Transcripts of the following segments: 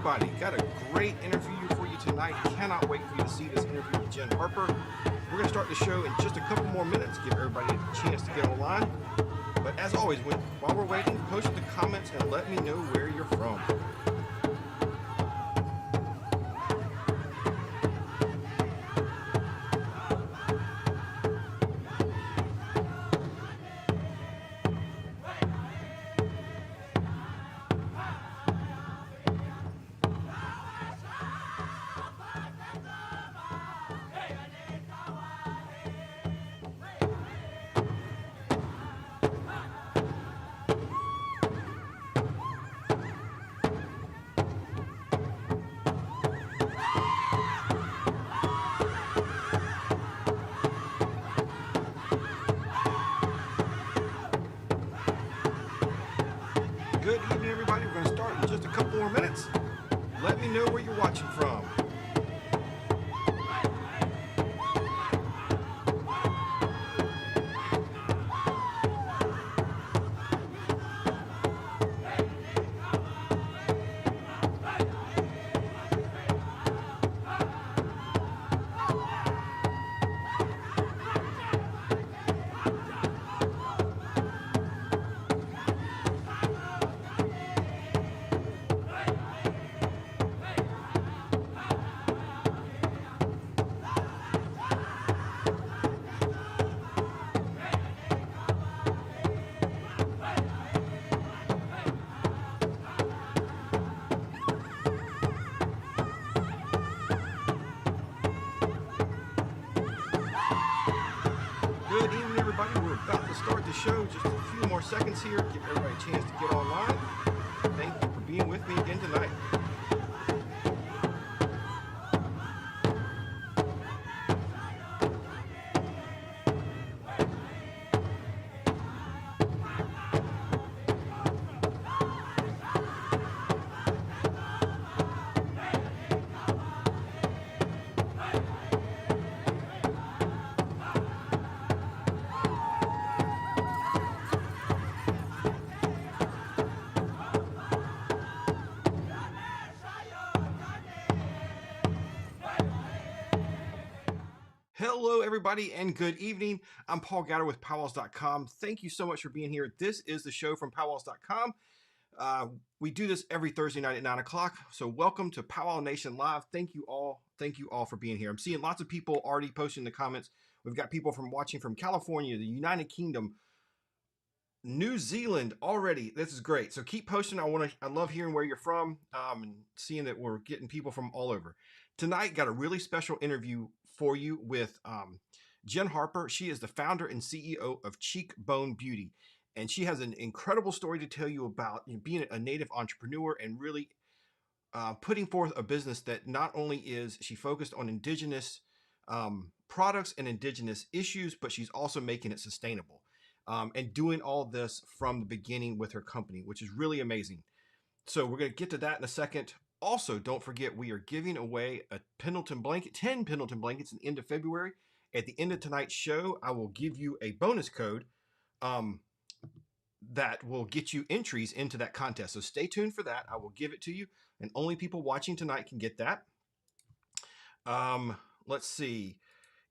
everybody. Got a great interview for you tonight. Cannot wait for you to see this interview with Jenn Harper. We're going to start the show in just a couple more minutes, give everybody a chance to get online. But as always, while we're waiting, post in the comments and let me know where you're from. Good evening, everybody. We're going to start in just a couple more minutes. Let me know where you're watching from. Good evening, everybody. We're about to start the show. Just a few more seconds here. Give everybody a chance to get online. Thank you for being with me again tonight. Hello, everybody, and good evening. I'm Paul Gatter with PowWows.com. Thank you so much for being here. This is the show from PowWows.com. We do this every Thursday night at 9 o'clock. So welcome to PowWow Nation Live. Thank you all. Thank you all for being here. I'm seeing lots of people already posting in the comments. We've got people watching from California, the United Kingdom, New Zealand already. This is great. So keep posting. I love hearing where you're from and seeing that we're getting people from all over. Tonight, got a really special interview for you with Jenn Harper. She is the founder and CEO of Cheekbone Beauty, and she has an incredible story to tell you about being a native entrepreneur and really putting forth a business that not only is she focused on Indigenous products and Indigenous issues, but she's also making it sustainable. And doing all this from the beginning with her company, which is really amazing. So we're going to get to that in a second. Also, don't forget, we are giving away a Pendleton blanket, 10 Pendleton blankets at the end of February. At the end of tonight's show, I will give you a bonus code that will get you entries into that contest. So stay tuned for that. I will give it to you, and only people watching tonight can get that. Let's see.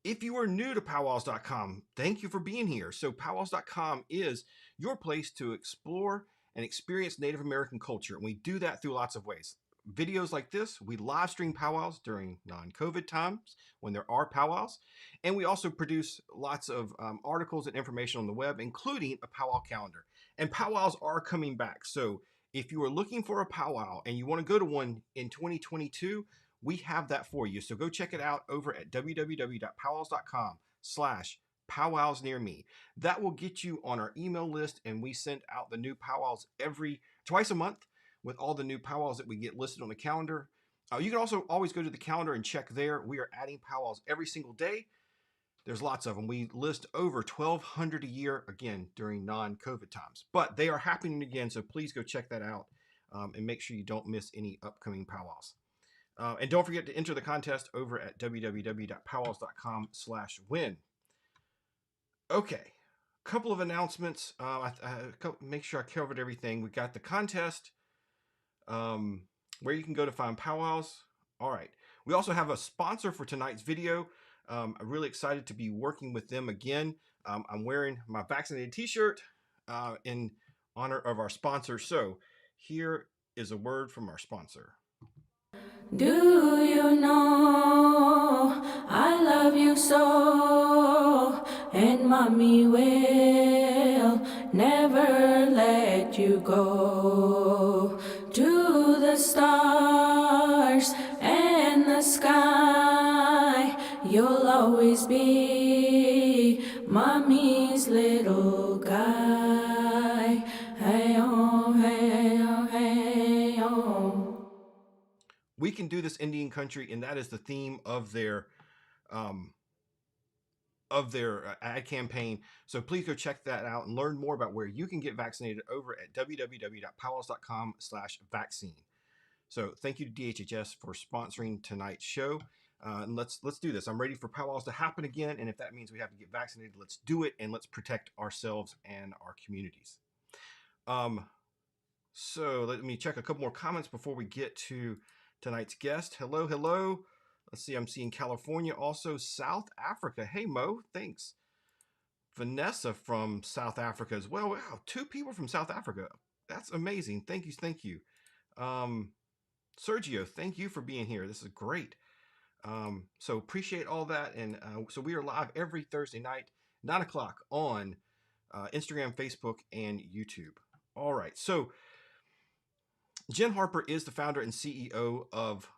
If you are new to PowWows.com, thank you for being here. So PowWows.com is your place to explore and experience Native American culture. And we do that through lots of ways. Videos like this, we live stream powwows during non-COVID times when there are powwows. And we also produce lots of articles and information on the web, including a powwow calendar. And powwows are coming back. So if you are looking for a powwow and you want to go to one in 2022, we have that for you. So go check it out over at www.powwows.com/powwows near me. That will get you on our email list, and we send out the new powwows twice a month with all the new powwows that we get listed on the calendar. You can also always go to the calendar and check there. We are adding powwows every single day. There's lots of them. We list over 1,200 a year, again, during non-COVID times. But they are happening again, so please go check that out and make sure you don't miss any upcoming powwows. And don't forget to enter the contest over at www.powwows.com/win. Okay, couple of announcements. Make sure I covered everything. We got the contest. where you can go to find powwows. All right. We also have a sponsor for tonight's video. I'm really excited to be working with them again. I'm wearing my vaccinated t-shirt in honor of our sponsor. So here is a word from our sponsor. Do you know I love you so, and mommy will never let you go. To the stars and the sky, you'll always be mommy's little guy. Hey oh, hey oh, hey oh. We can do this Indian country, and that is the theme of their um, ad campaign. So please go check that out and learn more about where you can get vaccinated over at www.powwows.com/vaccine. So thank you to DHHS for sponsoring tonight's show. And let's do this. I'm ready for powwows to happen again, and if that means we have to get vaccinated, let's do it, and let's protect ourselves and our communities. So let me check a couple more comments before we get to tonight's guest. Hello, hello. Let's see. I'm seeing California, also South Africa. Hey Mo, thanks. Vanessa from South Africa as well. Wow, 2 people from South Africa. That's amazing. Thank you, thank you. Sergio, thank you for being here. This is great. So appreciate all that. And so we are live every Thursday night, 9 o'clock on Instagram, Facebook, and YouTube. All right. So Jenn Harper is the founder and CEO of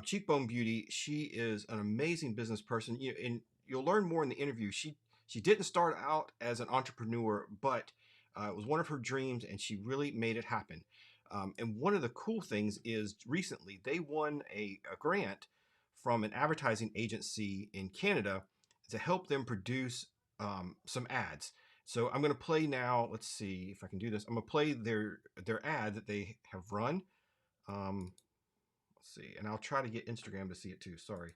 Cheekbone Beauty. She is an amazing business person. And you'll learn more in the interview. She didn't start out as an entrepreneur, but it was one of her dreams, and she really made it happen. And one of the cool things is recently they won a grant from an advertising agency in Canada to help them produce some ads. So I'm going to play now. Let's see if I can do this. I'm going to play their ad that they have run. Let's see, and I'll try to get Instagram to see it too. Sorry.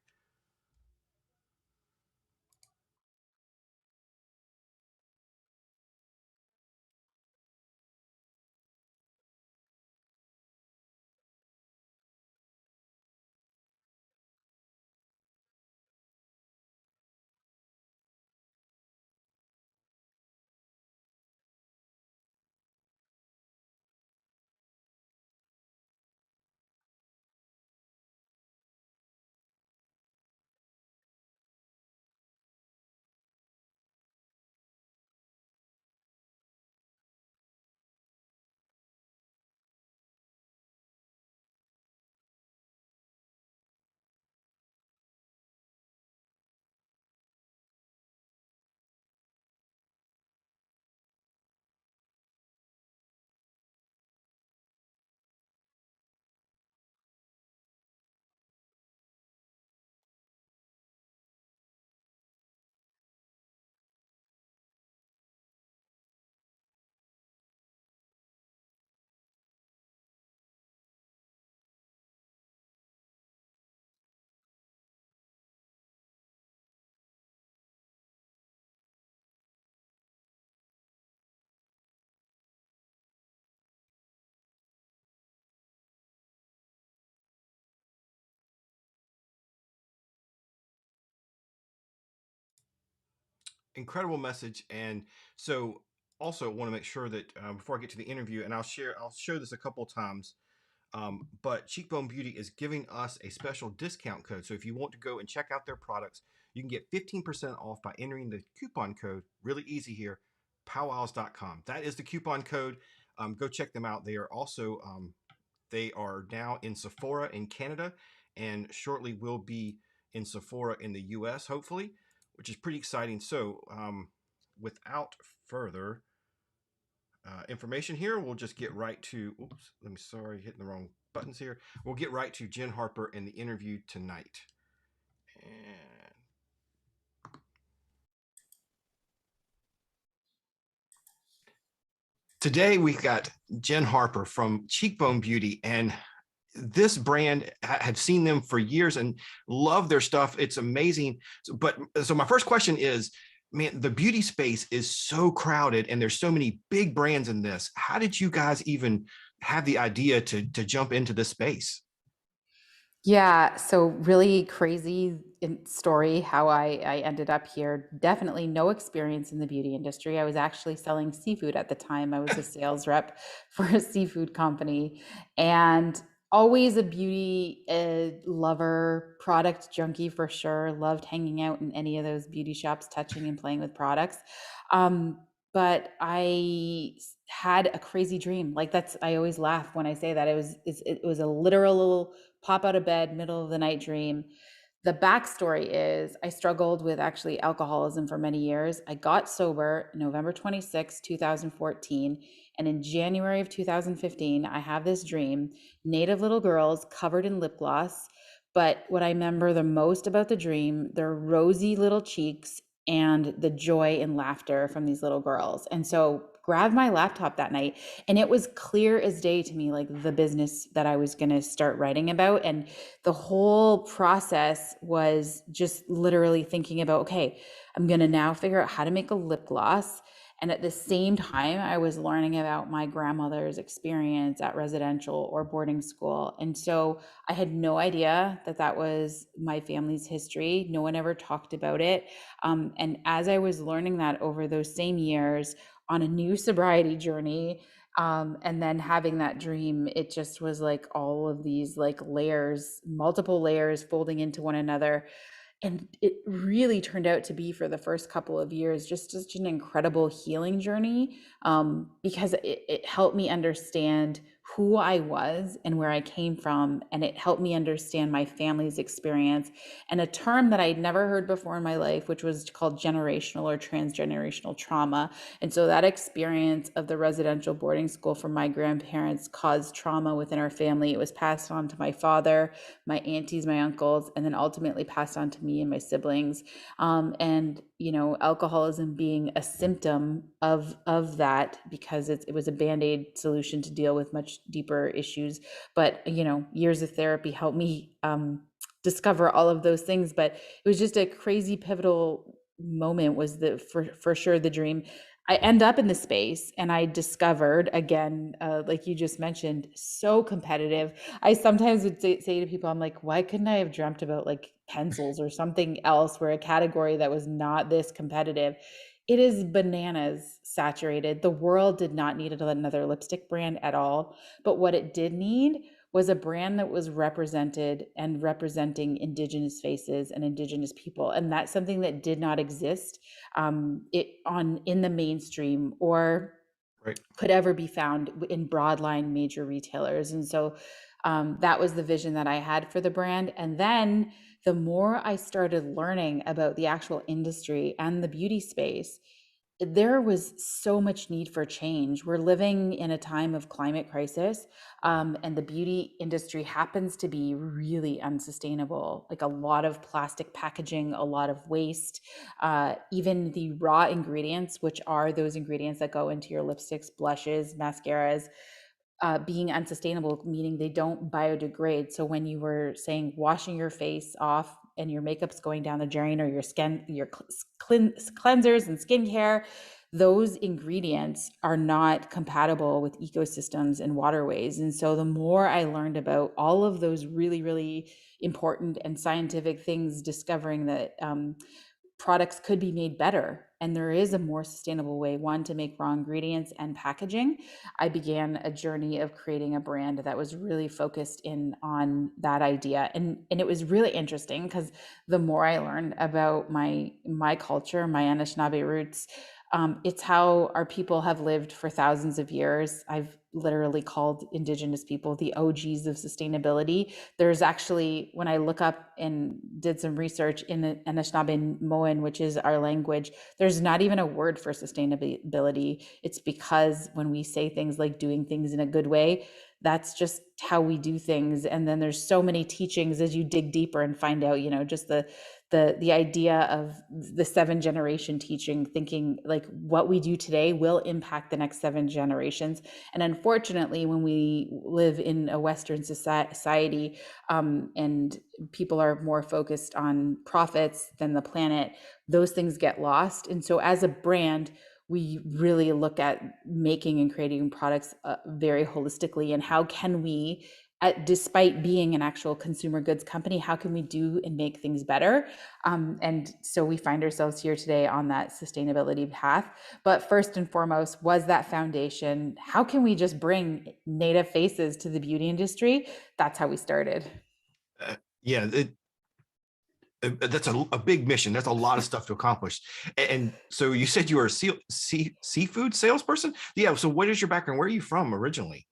Incredible message. And so also want to make sure that before I get to the interview, and I'll show this a couple times. But Cheekbone Beauty is giving us a special discount code. So if you want to go and check out their products, you can get 15% off by entering the coupon code. Really easy here, PowWows.com. That is the coupon code. Go check them out. They are also they are now in Sephora in Canada, and shortly will be in Sephora in the US, hopefully, which is pretty exciting. So without further information here, we'll just get right to, oops, sorry, hitting the wrong buttons here. We'll get right to Jenn Harper and the interview tonight. And today we've got Jenn Harper from Cheekbone Beauty, and this brand, have seen them for years and love their stuff. It's amazing. So my first question is, man, the beauty space is so crowded and there's so many big brands in this. How did you guys even have the idea to jump into this space? Yeah, so really crazy story how I ended up here. Definitely no experience in the beauty industry. I was actually selling seafood at the time. I was a sales rep for a seafood company and always a beauty lover, product junkie for sure. Loved hanging out in any of those beauty shops, touching and playing with products. Um, but I had a crazy dream. Like that's I always laugh when I say that. It was a literal pop out of bed, middle of the night dream. The backstory is I struggled with actually alcoholism for many years. I got sober November 26, 2014. And in January of 2015, I have this dream native little girls covered in lip gloss. But what I remember the most about the dream, their rosy little cheeks and the joy and laughter from these little girls. And so grabbed my laptop that night and it was clear as day to me like the business that I was going to start writing about. And the whole process was just literally thinking about, okay, I'm going to now figure out how to make a lip gloss. And at the same time, I was learning about my grandmother's experience at residential or boarding school. And so I had no idea that that was my family's history. No one ever talked about it. And as I was learning that over those same years on a new sobriety journey, and then having that dream, it just was like all of these like layers, multiple layers folding into one another. And it really turned out to be for the first couple of years just such an incredible healing journey, because it helped me understand who I was and where I came from, and it helped me understand my family's experience and a term that I'd never heard before in my life, which was called generational or transgenerational trauma. And so that experience of the residential boarding school from my grandparents caused trauma within our family. It was passed on to my father, my aunties, my uncles, and then ultimately passed on to me and my siblings. And alcoholism being a symptom of that, because it was a band-aid solution to deal with much deeper issues. But years of therapy helped me discover all of those things. But it was just a crazy pivotal moment. Was the for sure the dream. I end up in the space and I discovered again, like you just mentioned, so competitive. I sometimes would say to people, I'm like, why couldn't I have dreamt about like pencils or something else where a category that was not this competitive? It is bananas saturated. The world did not need another lipstick brand at all. But what it did need was a brand that was represented and representing Indigenous faces and Indigenous people. And that's something that did not exist in the mainstream or Right. could ever be found in broadline major retailers. And so that was the vision that I had for the brand. And then the more I started learning about the actual industry and the beauty space, there was so much need for change. We're living in a time of climate crisis, and the beauty industry happens to be really unsustainable. Like a lot of plastic packaging, a lot of waste, even the raw ingredients, which are those ingredients that go into your lipsticks, blushes, mascaras, being unsustainable, meaning they don't biodegrade. So when you were saying washing your face off and your makeup's going down the drain, or your skin, your cleansers and skincare, those ingredients are not compatible with ecosystems and waterways. And so the more I learned about all of those really, really important and scientific things, discovering that products could be made better and there is a more sustainable way, one, to make raw ingredients and packaging, I began a journey of creating a brand that was really focused in on that idea. And it was really interesting because the more I learned about my culture, my Anishinaabe roots, it's how our people have lived for thousands of years. I've literally called Indigenous people the OGs of sustainability. There's actually, when I look up and did some research in the Anishinaabe which is our language, there's not even a word for sustainability. It's because when we say things like doing things in a good way, that's just how we do things. And then there's so many teachings as you dig deeper and find out, just the idea of the 7 generation teaching, thinking like what we do today will impact the next 7 generations. And unfortunately, when we live in a Western society, and people are more focused on profits than the planet, those things get lost. And so as a brand, we really look at making and creating products very holistically, and how can we despite being an actual consumer goods company, how can we do and make things better? And so we find ourselves here today on that sustainability path. But first and foremost was that foundation. How can we just bring native faces to the beauty industry? That's how we started. Yeah, that's a big mission. That's a lot of stuff to accomplish. And so you said you were a seafood salesperson. Yeah. So what is your background? Where are you from originally?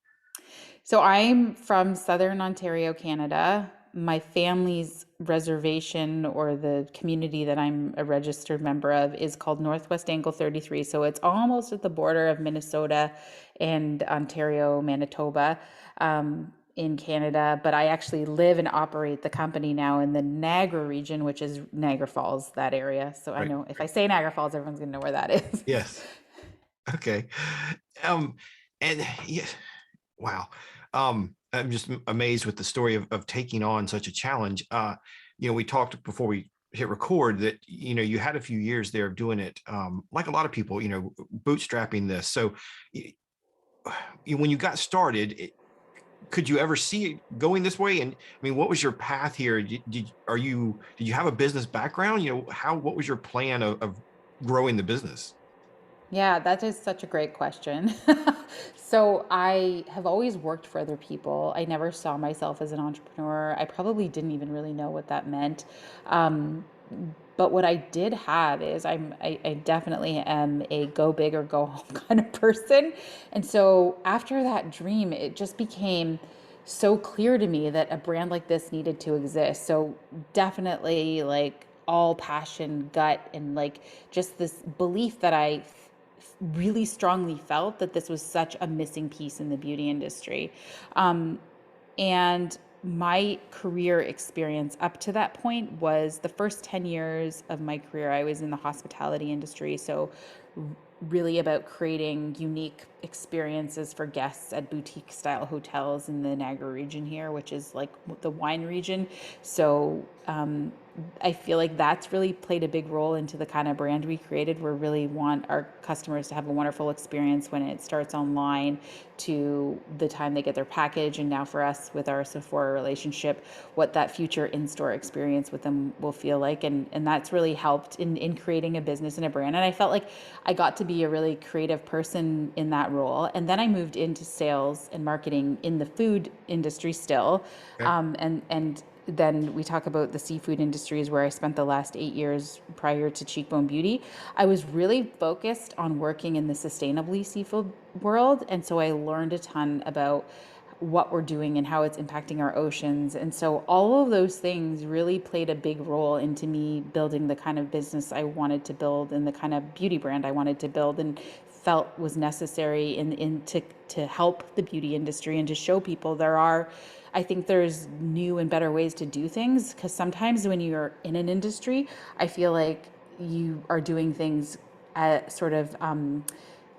So I'm from Southern Ontario, Canada. My family's reservation, or the community that I'm a registered member of, is called Northwest Angle 33. So it's almost at the border of Minnesota and Ontario, Manitoba, in Canada. But I actually live and operate the company now in the Niagara region, which is Niagara Falls, that area. So I Right. know if I say Niagara Falls, everyone's going to know where that is. Yes. Okay. Um, and yeah, wow. I'm just amazed with the story of taking on such a challenge. We talked before we hit record that, you had a few years there of doing it, like a lot of people, bootstrapping this. So when you got started, could you ever see it going this way? And I mean, what was your path here? Did you have a business background? What was your plan of growing the business? Yeah, that is such a great question. So I have always worked for other people. I never saw myself as an entrepreneur. I probably didn't even really know what that meant. Um, but what I did have is I definitely am a go big or go home kind of person. And so after that dream, it just became so clear to me that a brand like this needed to exist. So definitely like all passion, gut, and like just this belief that I really strongly felt that this was such a missing piece in the beauty industry. Um, and my career experience up to that point was the first 10 years of my career, I was in the hospitality industry. So, really about creating unique experiences for guests at boutique style hotels in the Niagara region here, which is like the wine region. So, I feel like that's really played a big role into the kind of brand we created. We really want our customers to have a wonderful experience when it starts online to the time they get their package. And now for us with our Sephora relationship, what that future in-store experience with them will feel like. And that's really helped in creating a business and a brand. And I felt like I got to be a really creative person in that role. And then I moved into sales and marketing in the food industry still. Okay. And then we talk about the seafood industries where I spent the last 8 years prior to Cheekbone Beauty. I was really focused on working in the sustainably seafood world. And so I learned a ton about what we're doing and how it's impacting our oceans. And so all of those things really played a big role into me building the kind of business I wanted to build and the kind of beauty brand I wanted to build and felt was necessary to help the beauty industry and to show people I think there's new and better ways to do things, because sometimes when you're in an industry, I feel like you are doing things sort of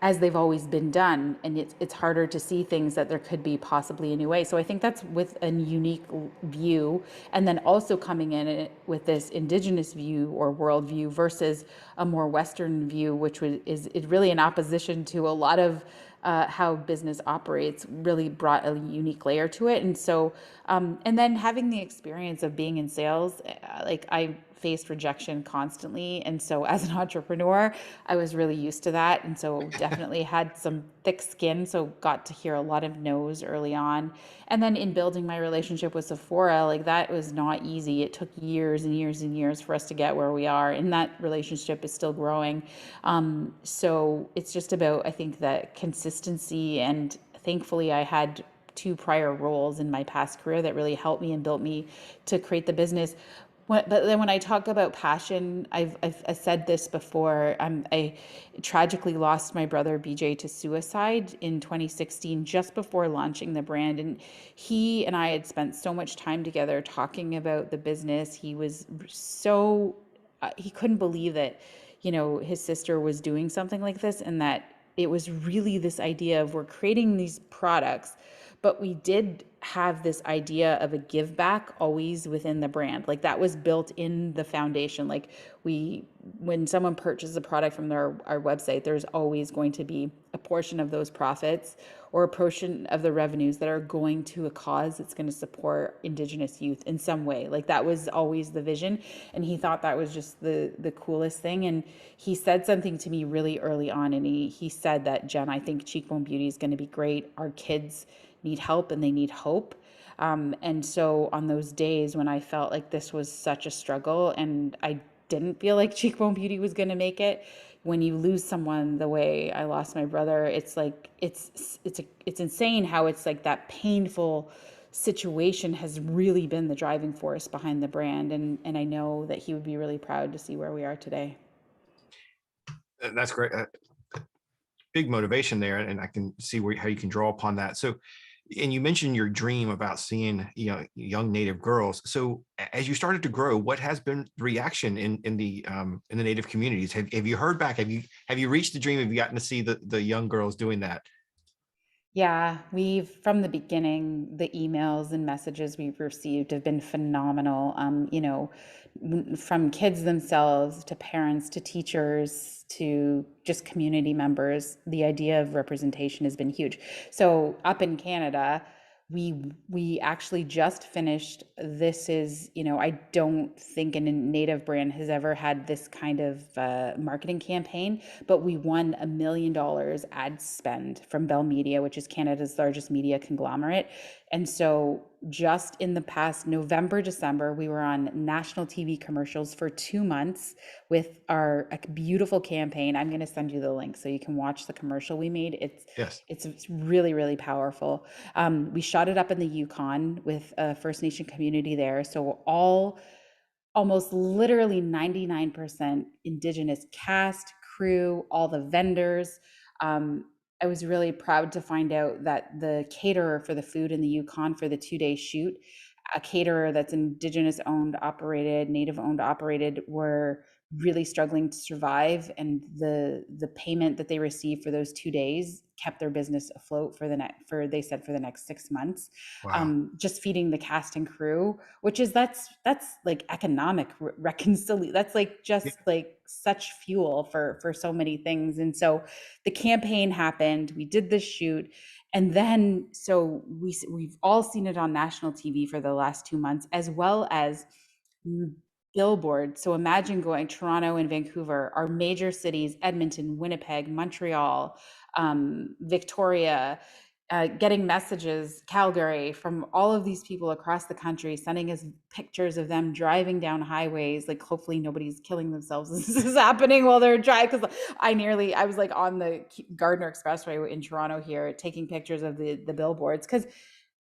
as they've always been done, and it's harder to see things that there could be possibly a new way. So I think that's with a unique view, and then also coming in with this Indigenous view or worldview versus a more Western view, which is really in opposition to a lot of how business operates, really brought a unique layer to it. And so, and then having the experience of being in sales, like I faced rejection constantly. And so as an entrepreneur, I was really used to that. And so definitely had some thick skin. So got to hear a lot of no's early on. And then in building my relationship with Sephora, like that was not easy. It took years and years and years for us to get where we are. And that relationship is still growing. So it's just about, I think, that consistency. And thankfully, I had two prior roles in my past career that really helped me and built me to create the business. But then when I talk about passion, I've said this before. I tragically lost my brother BJ to suicide in 2016, just before launching the brand. And he and I had spent so much time together talking about the business. He was so, he couldn't believe that, his sister was doing something like this, and that it was really this idea of we're creating these products, but we did have this idea of a give back always within the brand. Like that was built in the foundation. Like when someone purchases a product from our website, there's always going to be a portion of those profits or a portion of the revenues that are going to a cause that's going to support Indigenous youth in some way. Like that was always the vision. And he thought that was just the coolest thing. And he said something to me really early on. And he said that, Jen, I think Cheekbone Beauty is going to be great. Our kids need help and they need hope. And so on those days when I felt like this was such a struggle and I didn't feel like Cheekbone Beauty was going to make it, when you lose someone the way I lost my brother, it's like it's insane how it's like that painful situation has really been the driving force behind the brand. And I know that he would be really proud to see where we are today. That's great. Big motivation there, and I can see how you can draw upon that. So, and you mentioned your dream about seeing, young Native girls. So as you started to grow, what has been the reaction in the Native communities? Have you heard back? Have you reached the dream? Have you gotten to see the young girls doing that? Yeah, we've from the beginning, the emails and messages we've received have been phenomenal. From kids themselves to parents to teachers to just community members, the idea of representation has been huge. So up in Canada, we actually just finished. This is, I don't think a native brand has ever had this kind of marketing campaign, but we won $1 million ad spend from Bell Media, which is Canada's largest media conglomerate. And so just in the past November, December, we were on national TV commercials for 2 months with our beautiful campaign. I'm going to send you the link so you can watch the commercial we made. Yes. It's really, really powerful. We shot it up in the Yukon with a First Nation community there. So almost literally 99% Indigenous cast, crew, all the vendors. I was really proud to find out that the caterer for the food in the Yukon for the 2-day shoot, a caterer that's Indigenous owned, operated, Native owned, operated, were really struggling to survive, and the payment that they received for those 2 days kept their business afloat for they said for the next 6 months. Wow. Just feeding the cast and crew, which is that's like economic reconciliation. That's like Yeah. just like such fuel for so many things. And so the campaign happened, we did this shoot, and then so we've all seen it on national TV for the last 2 months, as well as billboard. So imagine going Toronto and Vancouver, our major cities, Edmonton, Winnipeg, Montreal, Victoria, getting messages, Calgary, from all of these people across the country, sending us pictures of them driving down highways. Like, hopefully nobody's killing themselves. This is happening while they're driving. Because I was like on the Gardner Expressway in Toronto here, taking pictures of the billboards, because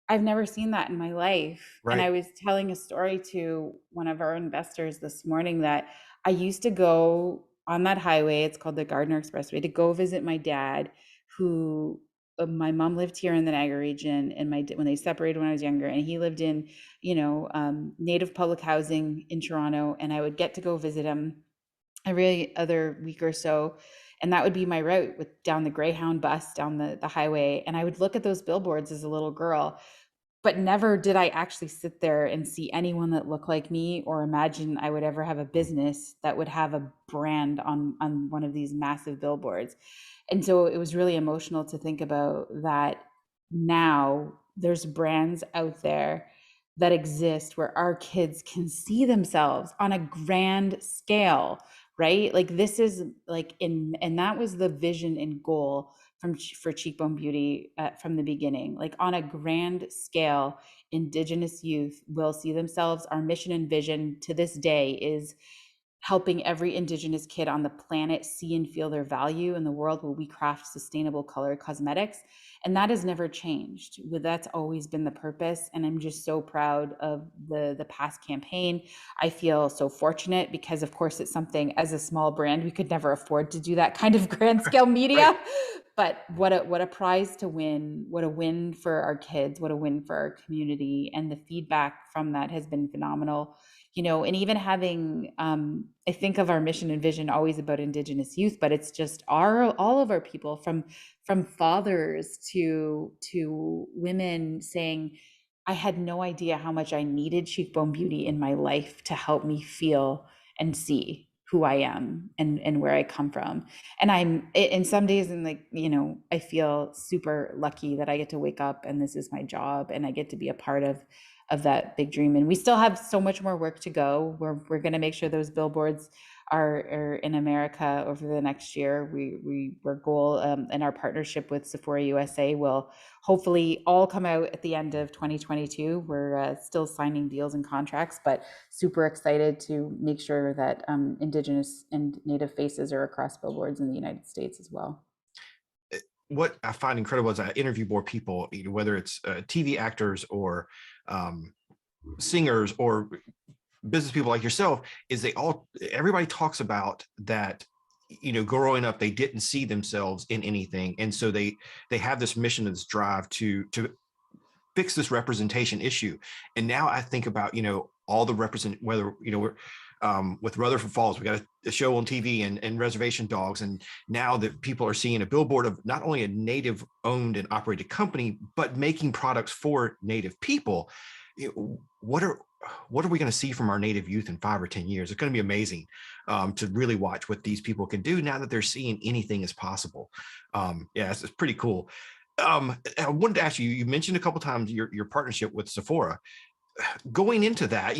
I've never seen that in my life. And Right. I was telling a story to one of our investors this morning that I used to go on that highway, it's called the Gardner Expressway, to go visit my dad, who my mom lived here in the Niagara region, and when they separated when I was younger, and he lived in, Native public housing in Toronto, and I would get to go visit him every other week or so. And that would be my route down the Greyhound bus, down the highway. And I would look at those billboards as a little girl, but never did I actually sit there and see anyone that looked like me or imagine I would ever have a business that would have a brand on one of these massive billboards. And so it was really emotional to think about that. Now there's brands out there that exist where our kids can see themselves on a grand scale, right? Like this is like and that was the vision and goal for Cheekbone Beauty from the beginning. Like on a grand scale, Indigenous youth will see themselves. Our mission and vision to this day is helping every Indigenous kid on the planet see and feel their value in the world where we craft sustainable color cosmetics. And that has never changed. That's always been the purpose. And I'm just so proud of the past campaign. I feel so fortunate because, of course, it's something as a small brand, we could never afford to do that kind of grand scale media. Right. But what a prize to win, what a win for our kids, what a win for our community. And the feedback from that has been phenomenal. and even having, I think of our mission and vision always about Indigenous youth, but it's just all of our people, from fathers to women, saying, I had no idea how much I needed Cheekbone Beauty in my life to help me feel and see who I am and where I come from. And I'm in some days, and like, I feel super lucky that I get to wake up and this is my job and I get to be a part of that big dream. And we still have so much more work to go. We're going to make sure those billboards are in America over the next year. We're goal, and our partnership with Sephora USA will hopefully all come out at the end of 2022. We're still signing deals and contracts, but super excited to make sure that Indigenous and Native faces are across billboards in the United States as well. What I find incredible is I interview more people, whether it's TV actors or singers or business people like yourself, is everybody talks about that, growing up, they didn't see themselves in anything. And so they have this mission and this drive to fix this representation issue. And now I think about, all the whether, we're with Rutherford Falls, we got a show on TV and Reservation Dogs. And now that people are seeing a billboard of not only a Native owned and operated company, but making products for Native people, what are we going to see from our Native youth in 5 or 10 years? It's going to be amazing to really watch what these people can do now that they're seeing anything is possible. Yeah, it's pretty cool. I wanted to ask you, you mentioned a couple times your partnership with Sephora. Going into that,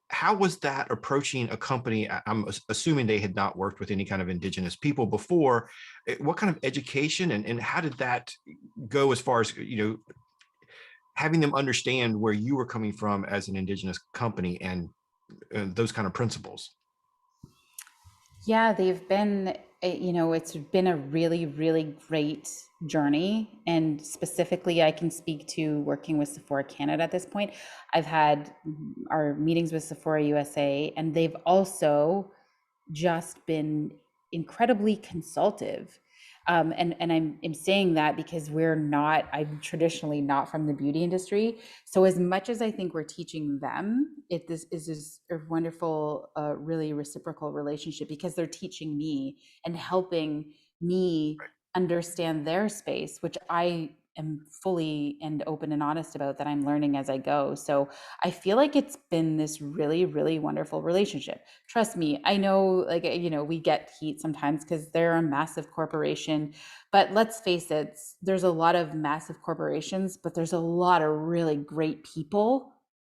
how was that approaching a company? I'm assuming they had not worked with any kind of Indigenous people before. What kind of education and how did that go as far as, having them understand where you were coming from as an Indigenous company and those kind of principles? Yeah, they've been, it's been a really, really great journey. And specifically, I can speak to working with Sephora Canada at this point. I've had our meetings with Sephora USA, and they've also just been incredibly consultative. And I'm saying that because I'm traditionally not from the beauty industry. So as much as I think we're teaching them, this is a wonderful, really reciprocal relationship, because they're teaching me and helping me understand their space, which I am fully and open and honest about, that I'm learning as I go. So I feel like it's been this really, really wonderful relationship. Trust me, I know, like, we get heat sometimes because they're a massive corporation, but let's face it, there's a lot of massive corporations, but there's a lot of really great people,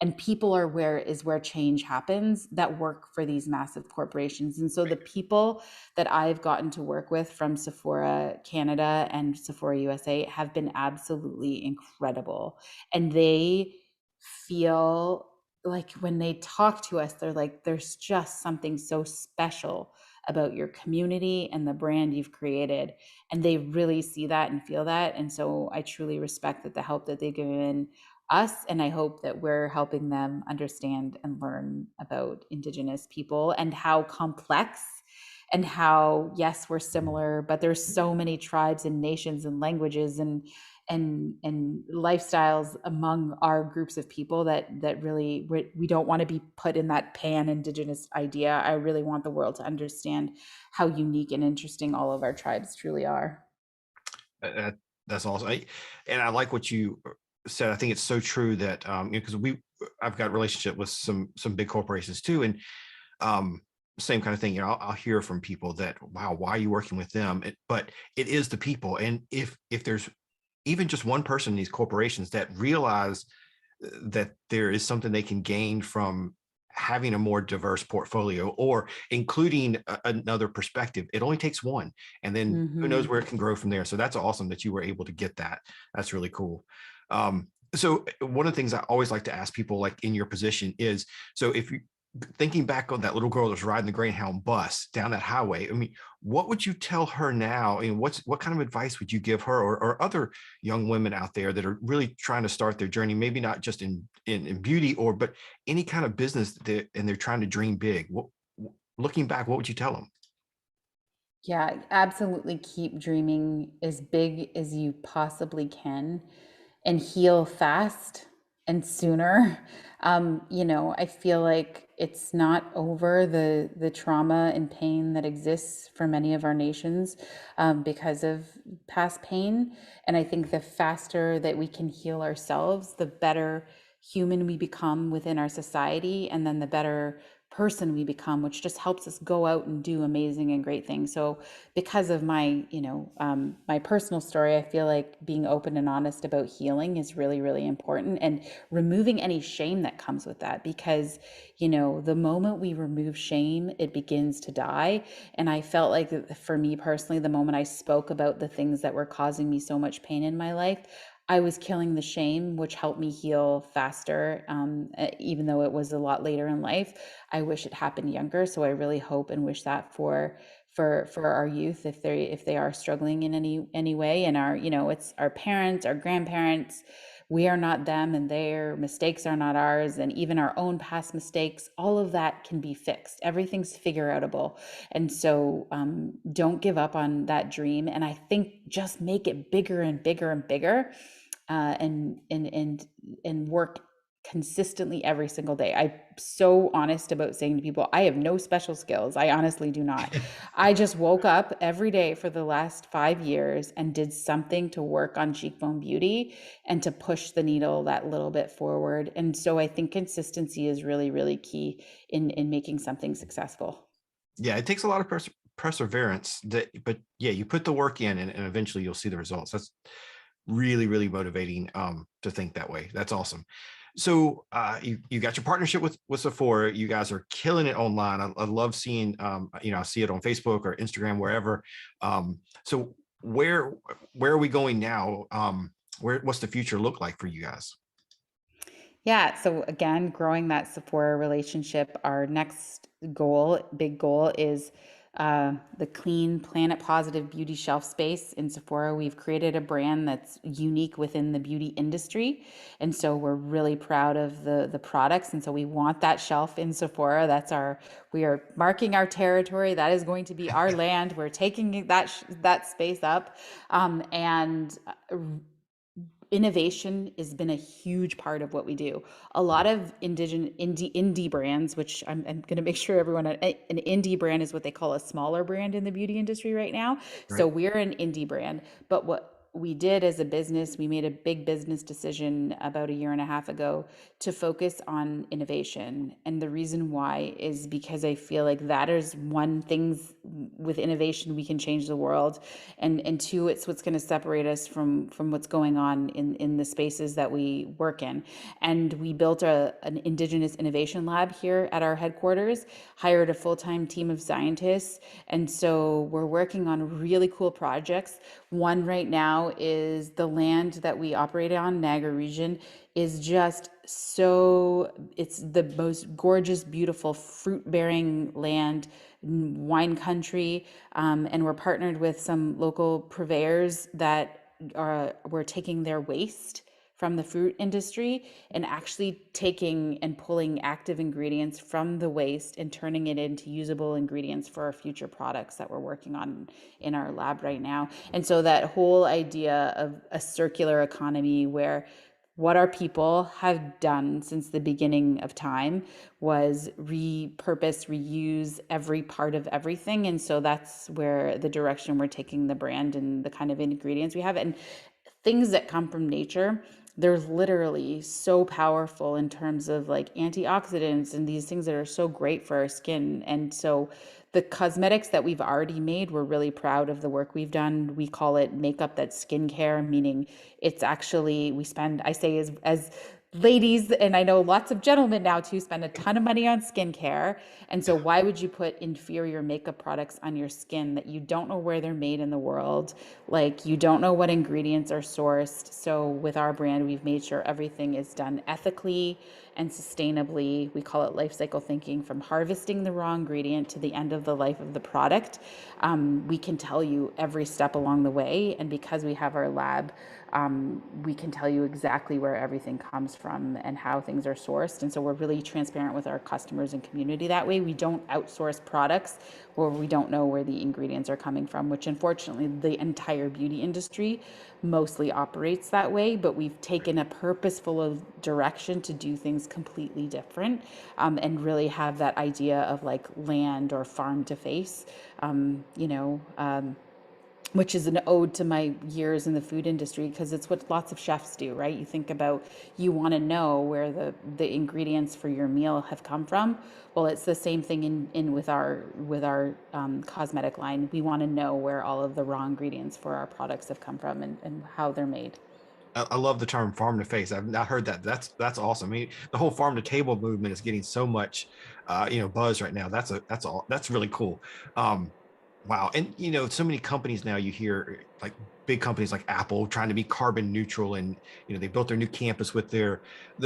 and people are where change happens, that work for these massive corporations. And so the people that I've gotten to work with from Sephora Canada and Sephora USA have been absolutely incredible. And they feel like, when they talk to us, they're like, there's just something so special about your community and the brand you've created. And they really see that and feel that. And so I truly respect that the help that they've given us, and I hope that we're helping them understand and learn about Indigenous people and how complex, and how, yes, we're similar, but there's so many tribes and nations and languages and lifestyles among our groups of people that really, we don't want to be put in that pan Indigenous idea. I really want the world to understand how unique and interesting all of our tribes truly are. That's awesome. And I like what you said. I think it's so true that because I've got a relationship with some big corporations too, and same kind of thing. I'll hear from people that, wow, why are you working with them? But it is the people, and if there's even just one person in these corporations that realize that there is something they can gain from having a more diverse portfolio or including another perspective, it only takes one, and then who knows where it can grow from there. So that's awesome that you were able to get that. That's really cool. So one of the things I always like to ask people, like in your position, is, so if you thinking back on that little girl that's riding the Greyhound bus down that highway, I mean, what would you tell her now? And what kind of advice would you give her or other young women out there that are really trying to start their journey, maybe not just in beauty but any kind of business and they're trying to dream big? Looking back, what would you tell them? Yeah, absolutely. Keep dreaming as big as you possibly can, and heal fast. and sooner. I feel like it's not over the trauma and pain that exists for many of our nations because of past pain. And I think the faster that we can heal ourselves, the better human we become within our society, and then the better person we become, which just helps us go out and do amazing and great things. So because of my personal story, I feel like being open and honest about healing is really, really important, and removing any shame that comes with that. Because, the moment we remove shame, it begins to die. And I felt like for me personally, the moment I spoke about the things that were causing me so much pain in my life, I was killing the shame, which helped me heal faster, even though it was a lot later in life. I wish it happened younger. So I really hope and wish that for our youth, if they are struggling in any way. And it's our parents, our grandparents, we are not them, and their mistakes are not ours, and even our own past mistakes, all of that can be fixed. Everything's figure outable. And so don't give up on that dream. And I think just make it bigger and bigger and bigger, and work consistently every single day. I'm so honest about saying to people, I have no special skills. I honestly do not. I just woke up every day for the last 5 years and did something to work on Cheekbone Beauty and to push the needle that little bit forward. And so I think consistency is really, really key in making something successful. Yeah, it takes a lot of perseverance. But yeah, you put the work in, and eventually you'll see the results. That's really, really motivating to think that way. That's awesome. So you got your partnership with Sephora. You guys are killing it online. I love seeing I see it on Facebook or Instagram, wherever. So where are we going now? What's the future look like for you guys? Yeah. So again, growing that Sephora relationship, our next big goal is the clean, planet positive beauty shelf space in Sephora. We've created a brand that's unique within the beauty industry. And so we're really proud of the products. And so we want that shelf in Sephora. We are marking our territory. That is going to be our land. We're taking that space up. And innovation has been a huge part of what we do. A lot of indie brands, which I'm going to make sure everyone, an indie brand is what they call a smaller brand in the beauty industry right now. Right. So we're an indie brand, but what we did as a business, we made a big business decision about a year and a half ago to focus on innovation. And the reason why is because I feel like that is one things with innovation we can change the world, and two, it's what's going to separate us from what's going on in the spaces that we work in. And we built an Indigenous innovation lab here at our headquarters, hired a full-time team of scientists, and so we're working on really cool projects. One right now is the land that we operate on, Niagara region, is just so, it's the most gorgeous, beautiful fruit bearing land, wine country. And we're partnered with some local purveyors that we're taking their waste from the fruit industry and actually taking and pulling active ingredients from the waste and turning it into usable ingredients for our future products that we're working on in our lab right now. And so that whole idea of a circular economy, where what our people have done since the beginning of time was repurpose, reuse every part of everything. And so that's where the direction we're taking the brand and the kind of ingredients we have. And things that come from nature, they're literally so powerful in terms of like antioxidants and these things that are so great for our skin. And so the cosmetics that we've already made, we're really proud of the work we've done. We call it makeup that's skincare, meaning it's actually, I say as ladies, and I know lots of gentlemen now too, spend a ton of money on skincare. And so why would you put inferior makeup products on your skin that you don't know where they're made in the world? Like, you don't know what ingredients are sourced. So with our brand, we've made sure everything is done ethically and sustainably. We call it life cycle thinking, from harvesting the raw ingredient to the end of the life of the product. We can tell you every step along the way. And because we have our lab, we can tell you exactly where everything comes from and how things are sourced. And so we're really transparent with our customers and community that way. We don't outsource products where we don't know where the ingredients are coming from, which unfortunately the entire beauty industry mostly operates that way. But we've taken a purposeful direction to do things completely different, and really have that idea of like land or farm to face, which is an ode to my years in the food industry, because it's what lots of chefs do, right? You think about, you want to know where the ingredients for your meal have come from. Well, it's the same thing in with our cosmetic line. We want to know where all of the raw ingredients for our products have come from, and how they're made. I love the term farm to face. I've not heard that. That's awesome. I mean, the whole farm to table movement is getting so much, buzz right now. That's really cool. Um, wow. And so many companies now you hear like big companies like Apple trying to be carbon neutral, and they built their new campus with their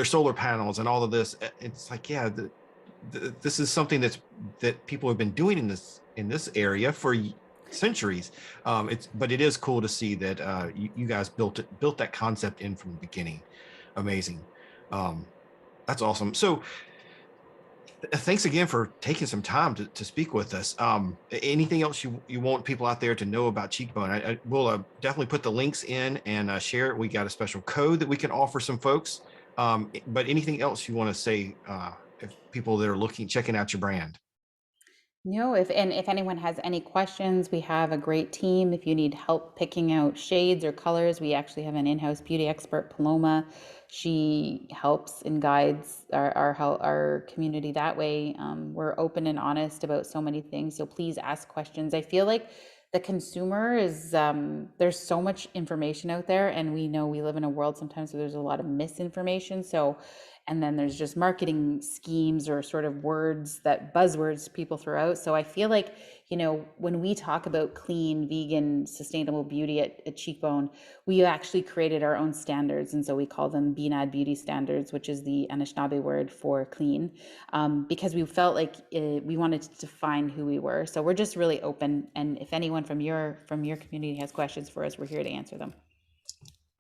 solar panels and all of this. It's like, yeah, this is something that people have been doing in this area for centuries. But it is cool to see that you guys built that concept in from the beginning. Amazing. um, that's awesome. So thanks again for taking some time to speak with us. Anything else you want people out there to know about Cheekbone? I will definitely put the links in and share it. We got a special code that we can offer some folks. But anything else you want to say, if people that are checking out your brand? No, if anyone has any questions, we have a great team. If you need help picking out shades or colors, we actually have an in-house beauty expert, Paloma. She helps and guides our community that way. We're open and honest about so many things, so please ask questions. I feel like the consumer is, there's so much information out there, and we know we live in a world sometimes where there's a lot of misinformation. So, and then there's just marketing schemes or sort of words, that buzzwords people throw out. So I feel like, when we talk about clean, vegan, sustainable beauty at Cheekbone, we actually created our own standards. And so we call them BNAD beauty standards, which is the Anishinaabe word for clean, because we felt like we wanted to define who we were. So we're just really open. And if anyone from your community has questions for us, we're here to answer them.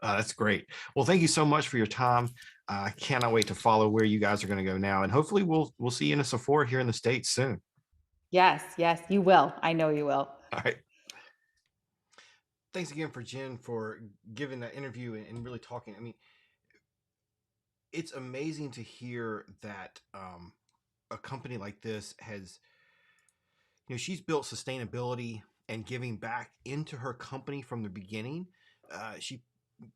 That's great. Well, thank you so much for your time. I cannot wait to follow where you guys are going to go now, and hopefully we'll see you in a Sephora here in the States soon. Yes, yes, you will. I know you will. All right. Thanks again for Jenn for giving that interview and really talking. I mean, it's amazing to hear that a company like this has, she's built sustainability and giving back into her company from the beginning. She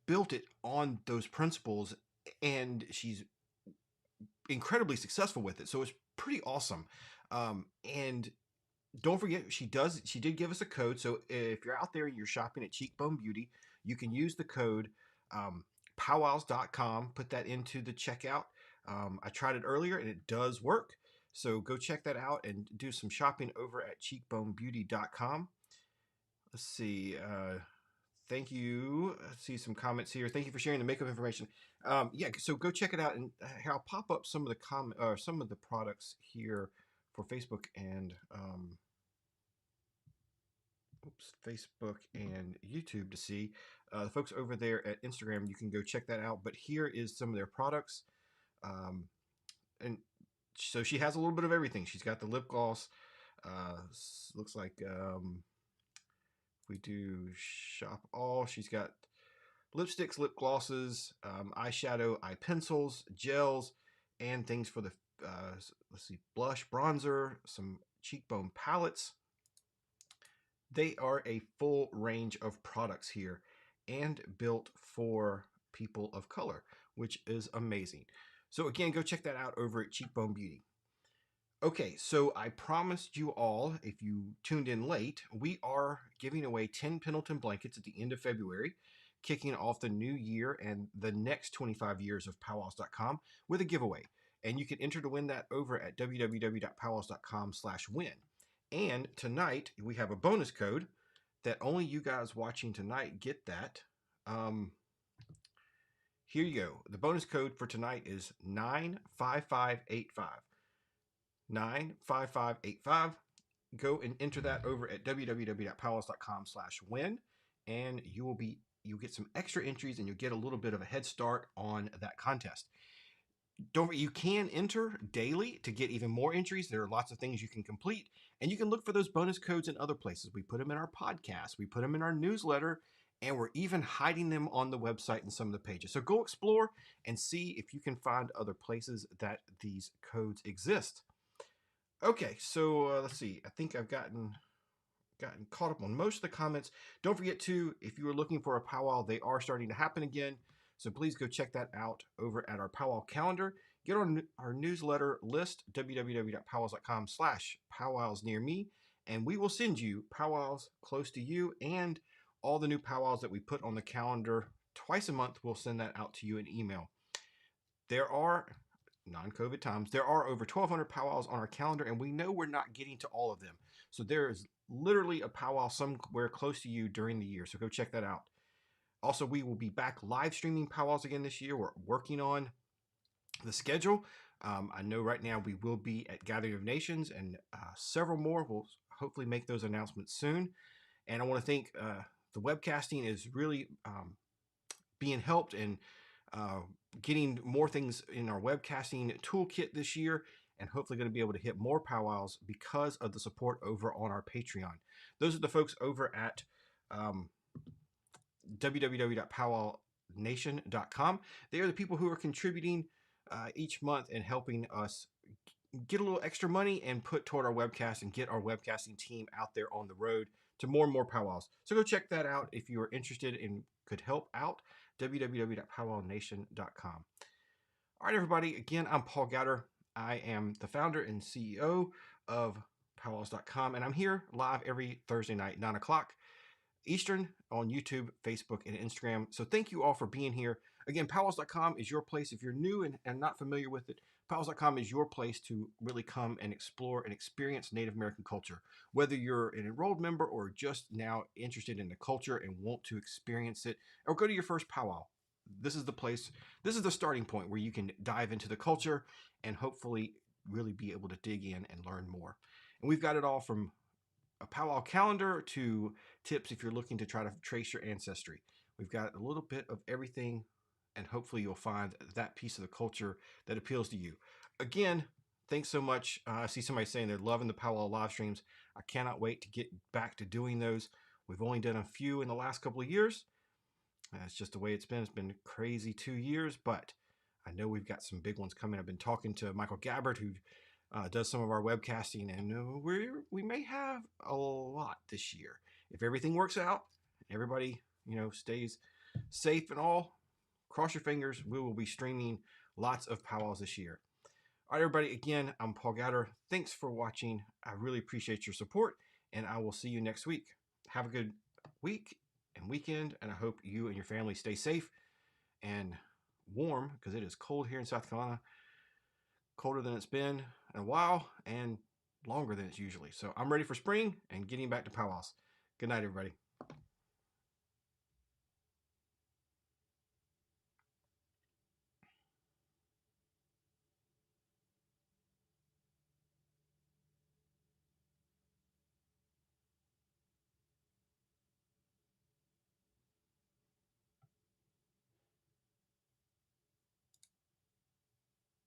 built it on those principles, and she's incredibly successful with it. So it's pretty awesome. And don't forget, she did give us a code. So if you're out there, you're shopping at Cheekbone Beauty, you can use the code PowWows.com, put that into the checkout. I tried it earlier and it does work. So go check that out and do some shopping over at cheekbonebeauty.com. Let's see. Thank you. Let's see some comments here. Thank you for sharing the makeup information. Yeah, so go check it out, and I'll pop up some of the some of the products here for Facebook and Facebook and YouTube to see. The folks over there at Instagram, you can go check that out. But here is some of their products, and so she has a little bit of everything. She's got the lip gloss. Looks like we do shop all. She's got lipsticks, lip glosses, eyeshadow, eye pencils, gels, and things for the let's see, blush, bronzer, some cheekbone palettes. They are a full range of products here and built for people of color, which is amazing. So again, go check that out over at Cheekbone Beauty. Okay, so I promised you all, if you tuned in late, we are giving away 10 Pendleton blankets at the end of February, kicking off the new year and the next 25 years of PowWows.com with a giveaway. And you can enter to win that over at www.powwows.com/win. And tonight we have a bonus code that only you guys watching tonight get that. Here you go. The bonus code for tonight is 95585. 95585. Go and enter that over at www.powwows.com/win, and you'll get some extra entries, and you'll get a little bit of a head start on that contest. You can enter daily to get even more entries. There are lots of things you can complete, and you can look for those bonus codes in other places. We put them in our podcast, we put them in our newsletter, and we're even hiding them on the website in some of the pages. So go explore and see if you can find other places that these codes exist. Okay, so let's see. I think I've gotten caught up on most of the comments. Don't forget to, if you were looking for a powwow, they are starting to happen again. So please go check that out over at our powwow calendar. Get on our newsletter list, www.powwows.com/powwows near me, and we will send you powwows close to you and all the new powwows that we put on the calendar twice a month. We'll send that out to you in email. There are non-COVID times, there are over 1,200 powwows on our calendar, and we know we're not getting to all of them. So there is literally a powwow somewhere close to you during the year. So go check that out. Also, we will be back live streaming powwows again this year. We're working on the schedule. I know right now we will be at Gathering of Nations, and several more. We'll hopefully make those announcements soon. And I want to thank the webcasting is really being helped and getting more things in our webcasting toolkit this year, and hopefully going to be able to hit more powwows because of the support over on our Patreon. Those are the folks over at www.powwownation.com. They are the people who are contributing each month and helping us get a little extra money and put toward our webcast and get our webcasting team out there on the road to more and more powwows. So go check that out if you are interested and could help out. www.powwownation.com. All right, everybody. Again, I'm Paul Gowder. I am the founder and CEO of PowWows.com, and I'm here live every Thursday night, 9 o'clock Eastern on YouTube, Facebook, and Instagram. So thank you all for being here. Again, PowWows.com is your place. If you're new and not familiar with it, PowWows.com is your place to really come and explore and experience Native American culture. Whether you're an enrolled member or just now interested in the culture and want to experience it, or go to your first powwow, this is the place, this is the starting point where you can dive into the culture and hopefully really be able to dig in and learn more. And we've got it all from a powwow calendar to tips if you're looking to try to trace your ancestry. We've got a little bit of everything, and hopefully you'll find that piece of the culture that appeals to you. Again, thanks so much. I see somebody saying they're loving the powwow live streams. I cannot wait to get back to doing those. We've only done a few in the last couple of years. That's just the way it's been. It's been crazy 2 years, but I know we've got some big ones coming. I've been talking to Michael Gabbard, who does some of our webcasting, and we may have a lot this year if everything works out. Everybody, stays safe and all. Cross your fingers. We will be streaming lots of powwows this year. All right, everybody. Again, I'm Paul Gowder. Thanks for watching. I really appreciate your support, and I will see you next week. Have a good week and weekend, and I hope you and your family stay safe and warm, because it is cold here in South Carolina. Colder than it's been in a while and longer than it's usually. So I'm ready for spring and getting back to powwows. Good night, everybody.